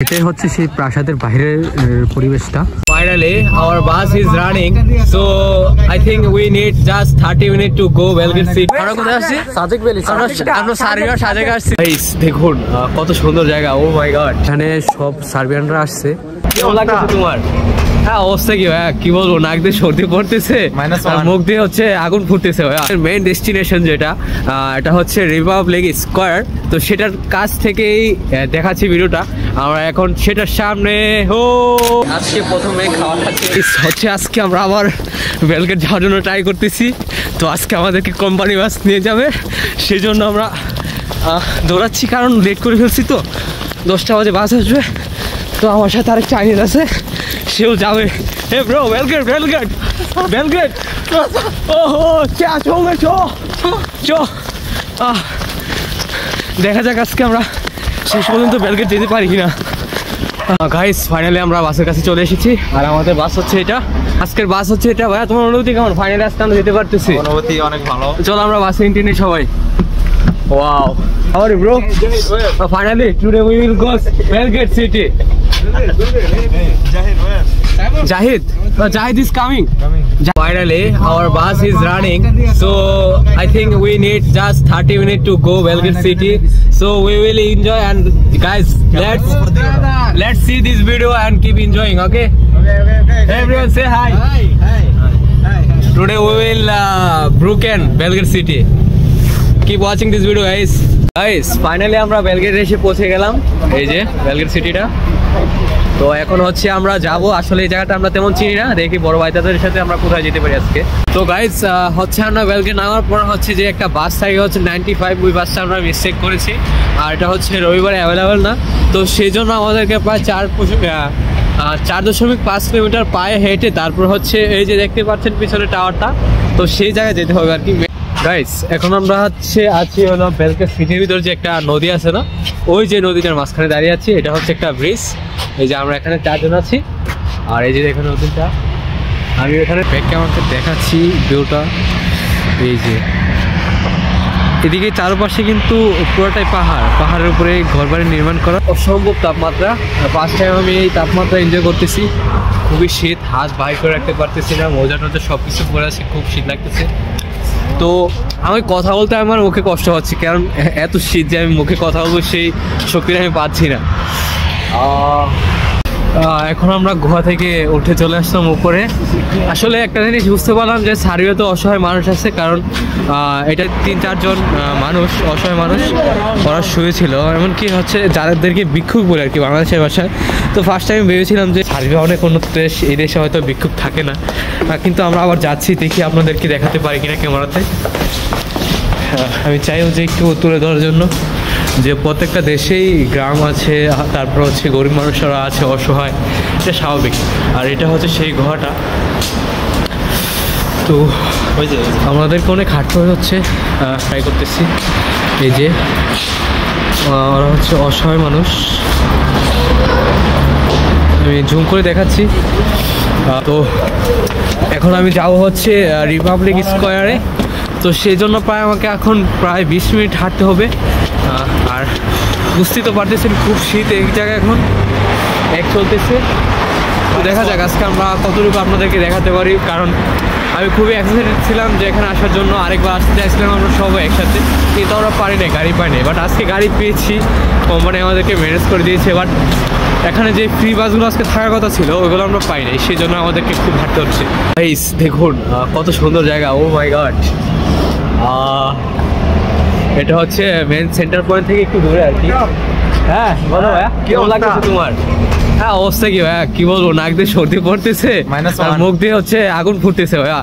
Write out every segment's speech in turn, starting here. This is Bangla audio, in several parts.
এটাই হচ্ছে সেই প্রাসাদের বাইরের পরিবেশটা। Finally, our bus is running, so I think we need just 30 minutes to go Belgrade City. আমরা কোথায় আসছি? সাজেক ভ্যালি। আমরা সার্বিয়ার সাজেক আসছি। গাইস দেখুন কত সুন্দর জায়গা। ও মাই গড, এখানে সব সার্বিয়ানরা আসছে। কেমন লাগছে তোমার? হ্যাঁ অবস্থা কি ভাইয়া, কি বলবো, নাক দিয়ে সর্দি পড়তেছে আর মুখ দিয়ে হচ্ছে আগুন ফুটতেছে ভাইয়া। মেইন ডেস্টিনেশন যেটা, এটা হচ্ছে রিপাবলিক স্কোয়ার, তো সেটার কাছ থেকেই দেখাচ্ছি ভিডিওটা। আমরা এখন সেটার সামনে আজকে প্রথমে খাওয়া খাচ্ছি হচ্ছে, আজকে আমরা আবার বেলগ্রেড যাওয়ার জন্য ট্রাই করতেছি। তো আজকে আমাদেরকে কোম্পানি বাস নিয়ে যাবে, সেই জন্য আমরা দৌড়াচ্ছি, কারণ লেট করে ফেলছি। তো 10টা বাজে বাস আসবে, তো আমার সাথে আরেক চাইনিজ আছে, সেও যাবে। Hey bro, Belgrade Belgrade Belgrade, ওহো চা চলবে, চো দেখা যাক আজকে আমরা শেষ পর্যন্ত বেলগ্রেড যেতে পারি কিনা। গাইস ফাইনালি আমরা বাসের কাছে চলে এসেছি, আর আমাদের বাস হচ্ছে এটা, আজকের বাস হচ্ছে এটা। ভাইয়া তোমার অনুভূতি কেমন? ফাইনালি আজকে আমরা যেতে পারতেছি। অনুভূতি অনেক ভালো। চলো আমরা বাসে ইন্টিনি সবাই। Wow, how are you bro? Finally today we will go Belgrade city. Jahid, Jahid is coming. Finally our bus is running, so I think we need just 30 minutes to go Belgrade city, so we will enjoy. And guys, let's see this video and keep enjoying. Okay, everyone say hi. Today we will Bruken Belgrade city. Keep watching this video guys. Finally আমরা বেলগ্রেডে এসে পৌঁছে গেলাম, এই যে বেলগ্রেড সিটিটা। তো এখন হচ্ছে আমরা যাব, আসলে এই জায়গাটা আমরা তেমন চিনি না, দেখি বড় ভাইদের সাথে আমরা কোথায় যেতে পারি আজকে। তো গাইস হচ্ছে আমরা বেলগ্রেড নামার পর হচ্ছে যে একটা বাস থাকে হচ্ছে 95, ওই বাসটা আমরা মিসটেক করেছি, আর এটা হচ্ছে রবিবারে অ্যাভেলেবেল না, তো সেই জন্য আমাদেরকে প্রায় 4.5 কিলোমিটার পায়ে হেঁটে তারপর হচ্ছে এই যে দেখতে পাচ্ছেন পিছনে টাওয়ারটা, তো সেই জায়গায় যেতে হবে আর কি। গাইস এখন আমরা হচ্ছে আছি হলো বেলগ্রেড সিটির ভিতর যে একটা নদী আছে না, ওই যে নদীটার মাঝখানে দাঁড়িয়ে আছি, এটা হচ্ছে একটা ব্রিজ। এই যে আমরা এখানে 4 জন আছি, আর এই যে দেখুন নদীটা, আমি এখানে ব্যাক ক্যামেরাতে দেখাচ্ছি ভিউটা। এই যে এদিকে চারপাশে কিন্তু পুরোটাই পাহাড়ের উপরে ঘরবাড়ি নির্মাণ করা, অসম্ভব তাপমাত্রা। ফার্স্ট টাইম আমি এই তাপমাত্রা এনজয় করতেছি, খুবই শীত, হাত বাইর করে রাখতে পারতেছি না, মোজা টোজা সব কিছু পরে আছে, খুব শীত লাগতেছে। তো আমি কথা বলতে আমার মুখে কষ্ট হচ্ছে, কারণ এত শীত যে আমি মুখে কথা বলবো সেই শক্তিটা আমি পাচ্ছি না। এখন আমরা গুহা থেকে উঠে চলে আসলাম উপরে। আসলে একটা জিনিস বুঝতে পারলাম যে সার্বিয়াতে অসহায় মানুষ আছে, কারণ এটা 3-4 জন মানুষ, অসহায় মানুষ, ওরা শুয়েছিল, এমনকি হচ্ছে যাদেরকে ভিক্ষুক বলে আর কি বাংলাদেশের ভাষায়। তো ফার্স্ট টাইম ভেবেছিলাম যে সার্বিয়া অনেক উন্নত দেশ, এই দেশে হয়তো ভিক্ষুক থাকে না, কিন্তু আমরা আবার যাচ্ছি, দেখি আপনাদেরকে দেখাতে পারি কিনা ক্যামেরাতে। আমি চাইও যে একটু তুলে ধরার জন্য যে প্রত্যেকটা দেশেই গ্রাম আছে, তারপর হচ্ছে গরিব মানুষরা আছে, অসহায়, এটা স্বাভাবিক। আর এটা হচ্ছে সেই গুহাটা। তো আমাদেরকে অনেক হাঁটতে হচ্ছে, ট্রাই করতেছি। এই যে ওরা হচ্ছে অসহায় মানুষ, আমি জুম করে দেখাচ্ছি। তো এখন আমি যাব হচ্ছে রিপাবলিক স্কোয়ারে, তো সেই জন্য আমাকে এখন প্রায় 20 মিনিট হাঁটতে হবে। আর বুঝতেই তো পারতেছেন খুব শীত এই জায়গায়, এখন এক চলতেছে। তো দেখা যাক আজকে আমরা কতটুকু আপনাদেরকে দেখাতে পারি, কারণ আমি খুবই এক্সাইটেড ছিলাম যে এখানে আসার জন্য, আরেকবার আসতে চাইছিলাম আমরা সবাই একসাথে, কিন্তু আমরা পারি নাই, গাড়ি পাই নাই। বাট আজকে গাড়ি পেয়েছি, কোম্পানি আমাদেরকে ম্যানেজ করে দিয়েছে। বাট এখানে যে ফ্রি বাসগুলো আজকে থাকার কথা ছিল ওইগুলো আমরা পাই নাই, সেই জন্য আমাদেরকে খুব হাঁটতে হচ্ছে। গাইস দেখুন কত সুন্দর জায়গা। ও মাই গড, এটা হচ্ছে মেন সেন্টার পয়েন্ট থেকে একটু দূরে আর কি। হ্যাঁ বলো ভাইয়া, কেমন লাগছে তোমার? হ্যাঁ অবস্থা কি ভাইয়া, কি বলবো, নাক দিয়ে সর্দি পড়তেছে আর মুখ দিয়ে হচ্ছে আগুন ফুটতেছে ভাইয়া।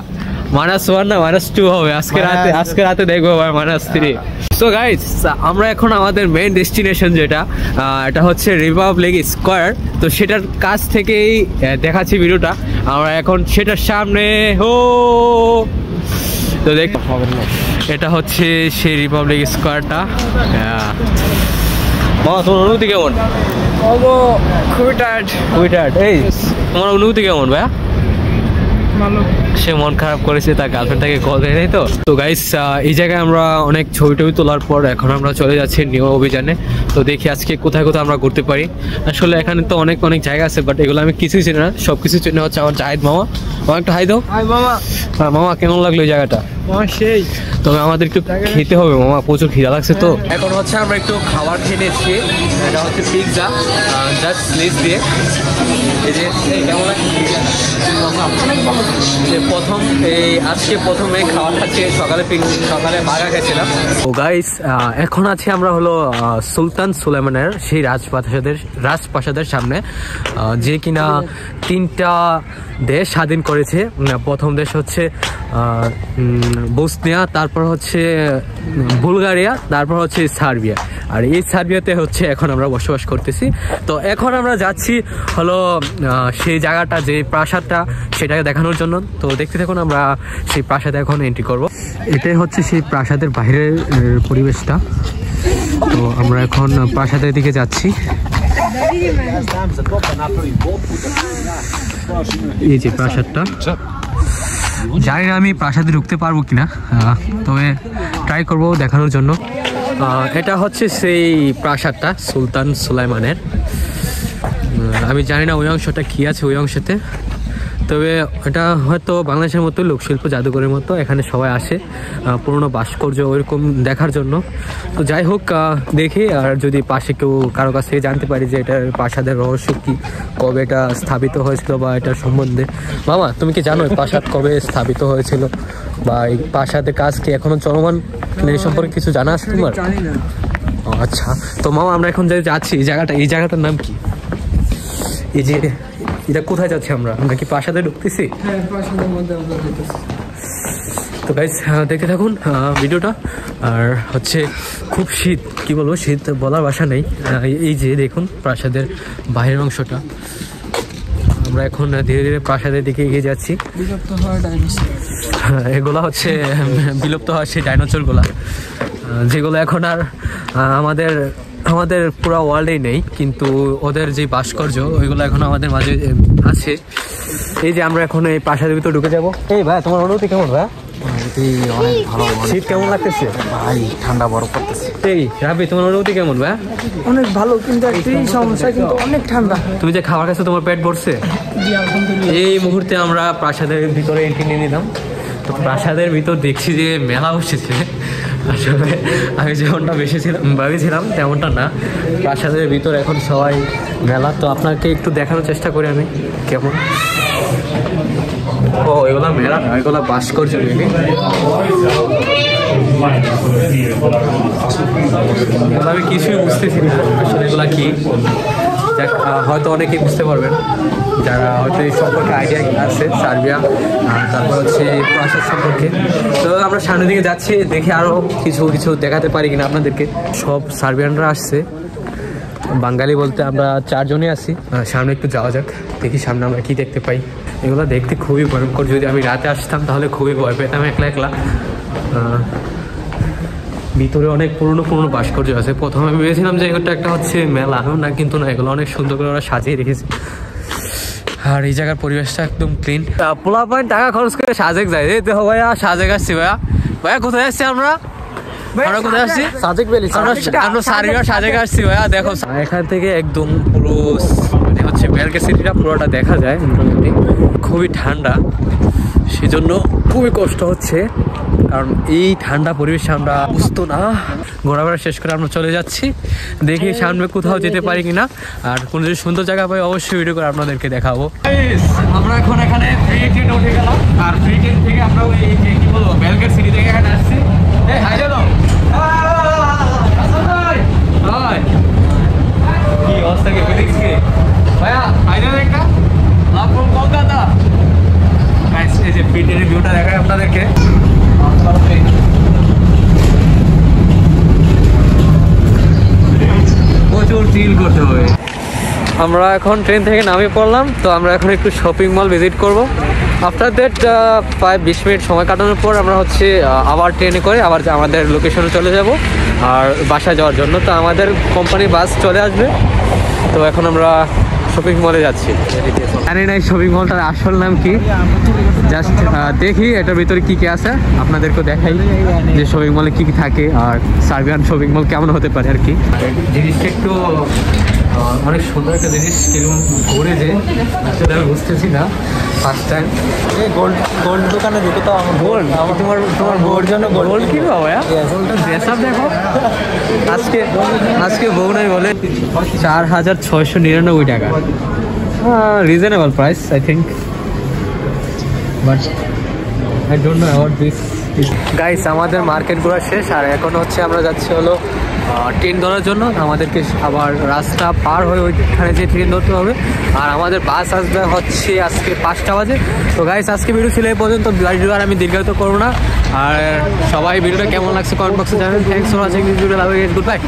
-1 না -2 হবে আজকে রাতে দেখবো ভাই, -3। সো গাইস আমরা এখন আমাদের মেইন ডেস্টিনেশন যেটা, এটা হচ্ছে রিপাবলিক স্কোয়ার, তো সেটার কাছ থেকেই দেখাচ্ছি ভিডিওটা। আমরা এখন সেটার সামনে তো দেখ, এটা হচ্ছে সেই রিপাবলিক স্কোয়ারটা। তোমার অনুভূতি কেমন? খুবই টায়ার্ড। এই তোমার অনুভূতি কেমন ভাইয়া? সে মন খারাপ করেছে, তার গার্লফ্রেন্ড তাকে কল দেয় নাই। তো গাইস এই জায়গায় আমরা অনেক ছবি টবি তোলার পর এখন আমরা চলে যাচ্ছি নিউ অভিযানে। তো দেখি আজকে কোথায় কোথায় আমরা ঘুরতে পারি। আসলে এখানে তো অনেক অনেক জায়গা আছে, বাট এগুলো আমি কিছুই চিনি না। সব কিছু চিনি হচ্ছে আমার জাহিদ মামা। মামা একটা হাই দাও। মামা কেমন লাগলো এই জায়গাটা? সেই তবে আমাদের একটু খেতে হবে মামা, প্রচুর খিদা লাগছে। তো এখন হচ্ছে আমরা একটু খাবার খেয়ে নিচ্ছি। এটা হচ্ছে পিৎজা, জাস্ট স্লিজ দিয়ে। এই যে কেমন লাগছে প্রথম আজকে প্রথমে খাওয়া খাচ্ছি। সকালে বাগা খেয়েছিলাম। ও গাইস এখন আছি আমরা হলো সুলতান সুলেমানের সেই রাজপ্রাসাদের সামনে, যে কিনা 3টা দেশ স্বাধীন করেছে। প্রথম দেশ হচ্ছে বসনিয়া, তারপর হচ্ছে বুলগারিয়া, তারপর হচ্ছে সার্বিয়া। আর এই সার্বিয়াতে হচ্ছে এখন আমরা বসবাস করতেছি। তো এখন আমরা যাচ্ছি হলো সেই জায়গাটা, যে প্রাসাদটা, সেটাকে দেখানোর জন্য। তো দেখতে থাকুন, আমরা সেই প্রাসাদে এখন এন্ট্রি করব। এটাই হচ্ছে সেই প্রাসাদের বাইরের পরিবেশটা। তো আমরা এখন প্রাসাদের দিকে যাচ্ছি। এই যে প্রাসাদটা, জানি না আমি প্রাসাদে ঢুকতে পারবো কিনা, তবে ট্রাই করব দেখানোর জন্য। এটা হচ্ছে সেই প্রাসাদটা সুলতান সুলাইমানের। আমি জানি না ওই অংশটা কি আছে ওই অংশতে, তবে এটা হয়তো বাংলাদেশের মতো লোকশিল্প জাদুঘরের মতো। এখানে সবাই আসে পুরনো ভাস্কর্য ওইরকম দেখার জন্য। তো যাই হোক, দেখি। আর যদি পাশে কেউ কারো কাছ থেকে জানতে পারি যে এটার প্রাসাদের রহস্য কি, কবে এটা স্থাপিত হয়েছিল বা এটার সম্বন্ধে। মামা তুমি কি জানো প্রাসাদ কবে স্থাপিত হয়েছিল বা এই প্রাসাদের কাজ কি এখনো চলমান, এই সম্পর্কে কিছু জানা আছে তোমার? আচ্ছা, তো মামা আমরা এখন যে যাচ্ছি এই জায়গাটার নাম কি? এই যে এটা কোথায় যাচ্ছি আমরা কি প্রাসাদে ঢুকতেছি? তো গাইস দেখতে থাকুন ভিডিওটা। আর হচ্ছে খুব শীত, কি বলবো, শীত বলার ভাষা নেই। এই যে দেখুন প্রাসাদের বাইরের অংশটা। আমরা এখন ধীরে ধীরে প্রাসাদের দিকে এগিয়ে যাচ্ছি। এগুলা হচ্ছে বিলুপ্ত হওয়া সেই ডাইনোসরগুলা, যেগুলো এখন আর আমাদের পুরো ওয়ার্ল্ডেই নেই, কিন্তু ওদের যে ভাস্কর্য ওইগুলো এখন আমাদের মাঝে আছে। এই যে আমরা এখন এই প্রাসাদের ভিতরে ঢুকে যাবো। এই ভাই তোমার অনুভূতি কেমন ভাই? অনেক ভালো। শীত কেমন লাগতেছে ভাই? ঠান্ডা বরফ পড়তেছে। এই রাবি তোমার অনুভূতি কেমন ভাই? অনেক ভালো, কিন্তু একটাই সমস্যা, কিন্তু অনেক ঠান্ডা। তুমি যে খাবার খাচ্ছো তোমার পেট ভরছে? এই মুহূর্তে আমরা প্রাসাদের ভিতরে এন্ট্রি নিয়ে নিলাম। তো প্রাসাদের ভিতর দেখছি যে মেলা বসেছে। আসলে আমি যেমনটা ভেবেছিলাম তেমনটা না। প্রাসাদের ভিতর এখন সবাই মেলা। তো আপনাকে একটু দেখানোর চেষ্টা করি আমি কেমন। ও এগুলা মেলা না, এগুলা ভাস্কর্য। আমি কিছুই বুঝতেছি না আসলে এগুলা কি। হয়তো অনেকেই বুঝতে পারবেন যারা হয়তো এই সম্পর্কে আইডিয়া আছে, সার্বিয়া তারপর হচ্ছে প্রাসাদ সম্পর্কে। তো আমরা সামনের দিকে যাচ্ছি, দেখে আরও কিছু দেখাতে পারি কিনা আপনাদেরকে। সব সার্বিয়ানরা আসছে, বাঙালি বলতে আমরা 4 জনই আছি। সামনে একটু যাওয়া যাক, দেখি সামনে আমরা কি দেখতে পাই। এগুলো দেখতে খুবই ভয়ঙ্কর। যদি আমি রাতে আসতাম তাহলে খুবই ভয় পেতাম একলা। ভিতরে অনেক পুরনো ভাস্কর্য আছে। প্রথমে আমি ভেবেছিলাম যে এটা একটা হচ্ছে মেলা না, কিন্তু না, এগুলো অনেক সুন্দর করে ওরা সাজিয়ে রেখেছে। আর এই জায়গার পরিবেশটা একদম ক্লিন। পোলা পয়েন্ট টাকা খরচ করে সাজেক যায়। এই দেখো ভাইয়া, সাজেক আসছি ভাইয়া কোথায় আসছি আমরা কোথায় আসছি? সাজেক ভ্যালি। আমরা সাজেক আসছি ভাইয়া। দেখো এখান থেকে একদম পুরো মানে হচ্ছে বেলকে সিটিটা পুরোটা দেখা যায়। মোটামুটি খুবই ঠান্ডা, সেজন্য খুবই কষ্ট হচ্ছে, কারণ এই ঠান্ডা পরিবেশে আমরা বুঝতো না। ঘোরাফেরা শেষ করে আমরা চলে যাচ্ছি, দেখি সামনে কোথাও যেতে পারি কিনা। আর কোনো যদি সুন্দর জায়গা পাই অবশ্যই ভিডিও করে আপনাদেরকে দেখাবো। আমরা এখন এখানে ফ্রি ট্রেন উঠে গেলাম, আর ফ্রি ট্রেন থেকে আমরা ওই কি বলবো বেলগেট সিটি থেকে এখানে আসছি। এই হাই জানো কি অবস্থা, কে দেখছি ভাইয়া? হাই জানো একটা লাভ ফ্রম কলকাতা। এই যে ফ্রি ট্রেনের ভিউটা দেখায় আপনাদেরকে। প্রচুর চিল করতে হবে। আমরা এখন ট্রেন থেকে নামিয়ে পড়লাম। তো আমরা এখন একটু শপিং মল ভিজিট করব। আফটার দ্যাট প্রায় 20 মিনিট সময় কাটানোর পর আমরা হচ্ছে আবার ট্রেনে করে আবার আমাদের লোকেশনে চলে যাব আর বাসায় যাওয়ার জন্য। তো আমাদের কোম্পানি বাস চলে আসবে। তো এখন আমরা শপিং মলে যাচ্ছি। জানি না এই শপিং মলটার আসল নাম কি, জাস্ট দেখি এটার ভিতরে কি কি আছে, আপনাদেরকে দেখাই যে শপিং মলে কি কি থাকে আর সার্বিয়ান শপিং মল কেমন হতে পারে আর কি। জিনিসটা একটু অনেক সুন্দর একটা জিনিস, কিরকম ঘুরে যে আসলে আমি বুঝতেছি না ফার্স্ট টাইম। গোল্ড দোকানে ঢুকে তো আমার গোল্ড, তোমার বউর জন্য গোল্ড কিনবো ভাইয়া? ড্রেস আপ দেখো, আজকে বউ নাই বলে 4,699 টাকা, reasonable price I think, but I don't know about this. Guys আমাদের মার্কেট ঘোরা শেষ, আর এখন হচ্ছে আমরা যাচ্ছি হলো ট্রেন ধরার জন্য। আমাদেরকে আবার রাস্তা পার হয়ে ওইখানে যে ট্রেন ধরতে হবে, আর আমাদের বাস আসবে হচ্ছে আজকে 5টা বাজে। তো গাইস আজকে ভিডিও ছিল এই পর্যন্ত, ভিডিও আর আমি দীর্ঘায়িত করবো না। আর সবাই ভিডিওটা কেমন লাগছে কমেন্ট বক্সে জানাবেন। Thanks for watching this video, love you, good by.